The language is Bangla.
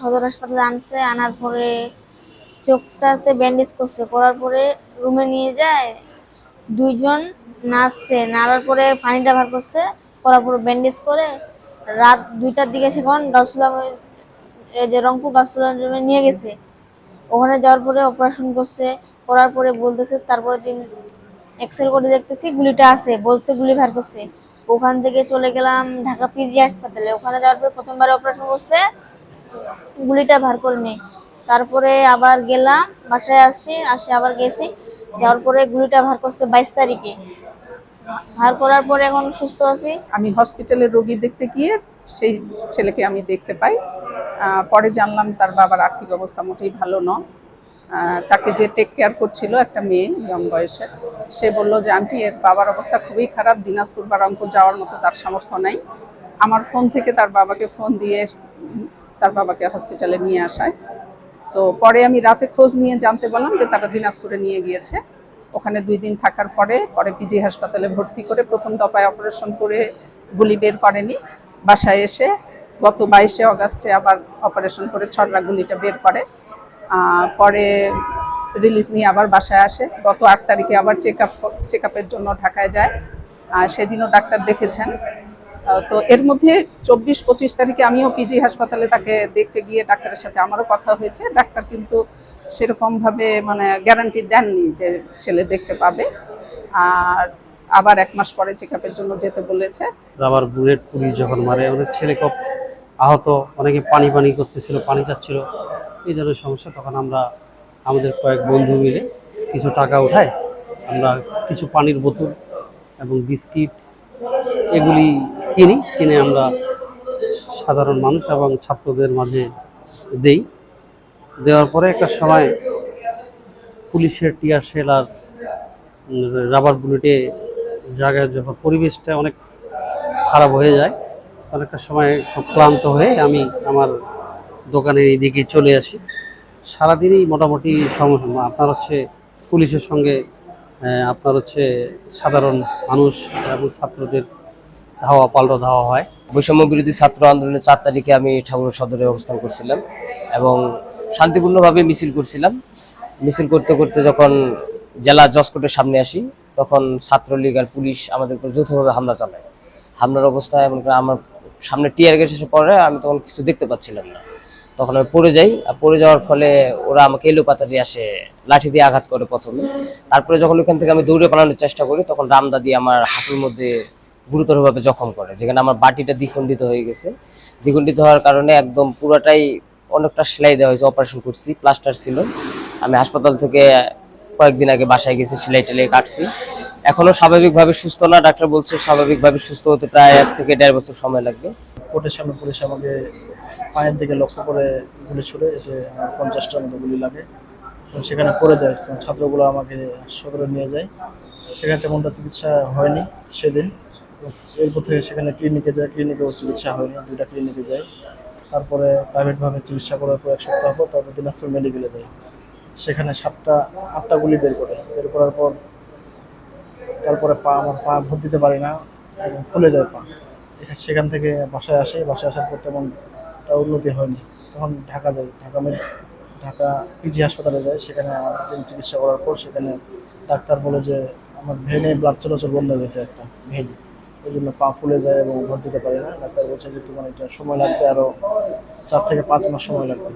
সদর হাসপাতালে আনছে, আনার পরে চোখটাতে ব্যান্ডেজ করছে, করার পরে রুমে নিয়ে যায়। দুইজন নাচছে, নাড়ার পরে পানিটা বার করছে, করার পরে ব্যান্ডেজ করে রাত 2টার দিকে সেখন গাউসুলা এই যে রংপুর গাউসুলা নিয়ে গেছে। ওখানে যাওয়ার পরে অপারেশন করছে, করার পরে বলতেছে তারপরে দিন এক্সরে করে দেখতেছি গুলিটা আছে, বলছে গুলি ভার করছে। ওখান থেকে চলে গেলাম ঢাকা পিজি হাসপাতালে। ওখানে যাওয়ার পরে প্রথমবার অপারেশন করছে, গুলিটা ভার করে নেই। তারপরে আবার গেলাম, বাসায় আসি আবার গেছি, যাওয়ার পরে গুলিটা ভার করছে 22 তারিখে। ভার করার পরে এখন সুস্থ আছি। আমি হসপিটালে রোগী দেখতে গিয়ে সেই ছেলেকে আমি দেখতে পাই। পরে জানলাম তার বাবার আর্থিক অবস্থা মোটেই ভালো নয়। তাকে যে টেক কেয়ার করছিল একটা মেয়ে ইয়ং বয়সের, সে বলল যে আন্টি এর বাবার অবস্থা খুবই খারাপ, দিনাজপুর বা রংপুর যাওয়ার মতো তার সামর্থ্য নাই। আমার ফোন থেকে তার বাবাকে ফোন দিয়ে তার বাবাকে হসপিটালে নিয়ে আসায়। তো পরে আমি রাতে খোঁজ নিয়ে জানতে পারলাম যে তারা দিনাজপুরে নিয়ে গিয়েছে। ওখানে 2 দিন থাকার পরে পিজি হাসপাতালে ভর্তি করে প্রথম দফায় অপারেশন করে গুলি বের করেনি। বাসায় এসে গত 22শে অগাস্টে আবার অপারেশন করে ছড়রা গুলিটা বের করে। পরে রিলিজ নিয়ে আবার বাসায় আসে। গত 8 তারিখে আবার চেক আপের জন্য ঢাকায় যায়। সেদিনও ডাক্তার দেখেছেন। তো এর মধ্যে 24-25 তারিখে আমিও পিজি হাসপাতালে তাকে দেখতে গিয়ে ডাক্তারের সাথে আমারও কথা হয়েছে। ডাক্তার কিন্তু সেরকমভাবে মানে গ্যারান্টি দেননি যে ছেলে দেখতে পাবে। আর আবার 1 মাস পরে চেক আপের জন্য যেতে বলেছে। রাবার বুলেট পুলিশ যখন মারে, ওদের ছেলে খুব আহত, অনেকে পানি পানি করতেছিল, পানি চাচ্ছিল, এই ধরনের সমস্যা। তখন আমরা আমাদের কয়েক বন্ধু মিলে কিছু টাকা উঠায় আমরা কিছু পানির বোতল এবং বিস্কিট এগুলি কিনে আমরা সাধারণ মানুষ এবং ছাত্রদের মাঝে দেওয়ার পরে একটা সময় পুলিশের টিয়ার শেল আর রাবার বুলেটে জায়গায় যখন পরিবেশটা অনেক খারাপ হয়ে যায়, অনেকটা সময় খুব ক্লান্ত হয়ে আমি আমার দোকানের এইদিকে চলে আসি। সারাদিনই মোটামুটি সমস্যা, আপনার হচ্ছে পুলিশের সঙ্গে আপনার হচ্ছে সাধারণ মানুষ এবং ছাত্রদের পাল্টা ধাওয়া হয়। বৈষম্য বিরোধী ছাত্র আন্দোলনের 4 তারিখে আমি ঠাকুর সদরে অবস্থান করছিলাম এবং শান্তিপূর্ণভাবে মিছিল করছিলাম। মিছিল করতে করতে যখন জেলা জজ কোর্টের সামনে আসি, তখন ছাত্রলীগ আর পুলিশ আমাদের উপর যৌথভাবে হামলা চালায়। হামলার অবস্থায় এমন করে আমার সামনে টিয়ার গ্যাস এসে পড়ে, আমি তখন কিছু দেখতে পাচ্ছিলাম না। তখন আমি পড়ে যাই, আর পড়ে যাওয়ার ফলে ওরা আমাকে এলোপাতা দিয়ে আসে, লাঠি দিয়ে আঘাত করে প্রথমে। তারপরে যখন ওখান থেকে আমি দৌড়ে পালানোর চেষ্টা করি, তখন রামদা দিয়ে আমার হাঁটুর মধ্যে গুরুতরভাবে জখম করে, যেখানে আমার বাটিটা দ্বিখণ্ডিত হয়ে গেছে। দ্বিখণ্ডিত হওয়ার কারণে একদম পুরোটাই অনেকটা সেলাই দেওয়া হয়েছে, অপারেশন করছি, প্লাস্টার ছিল। আমি হাসপাতাল থেকে কয়েকদিন আগে বাসায় গেছি, সেলাই টেলাই কাটছি। এখনো স্বাভাবিকভাবে সুস্থ না, ডাক্তার বলছে স্বাভাবিকভাবে সুস্থ হতে প্রায় 1 থেকে 1.5 বছর সময় লাগবে। কোর্টের সামনে পুলিশ আমাকে পায়ের দিকে লক্ষ্য করে গুলি ছুড়ে, এতে 50টার মতো গুলি লাগে। সেখানে পড়ে যায়, ছাত্রগুলো আমাকে সদরে নিয়ে যায়। সেখানে তেমনটা চিকিৎসা হয়নি সেদিন। এরপর থেকে সেখানে ক্লিনিকে যায়, ক্লিনিকেও চিকিৎসা হয়নি, 2টা ক্লিনিকে যায়। তারপরে প্রাইভেটভাবে চিকিৎসা করার পর 1 সপ্তাহ পর তারপর দিনাজপুর মেডিকেলে যায়। সেখানে 8টা গুলি বের করার পর তারপরে আমার পা ভর দিতে পারি না এবং ফুলে যায় পা। সেখান থেকে বাসায় আসি, বাসায় আসার পর তেমনটা উন্নতি হয়নি। তখন ঢাকা যাই, ঢাকা পিজি হাসপাতালে যাই। সেখানে আমার চিকিৎসা করার পর সেখানে ডাক্তার বলে যে আমার ভেনে ব্লাড চলাচল বন্ধ হয়ে গেছে, একটা ভেন, ওই জন্য পা ফুলে যায় এবং ভর দিতে পারি না। ডাক্তার বলছে যে তোমার এটা সময় লাগবে, আরও 4 থেকে 5 মাস সময় লাগবে।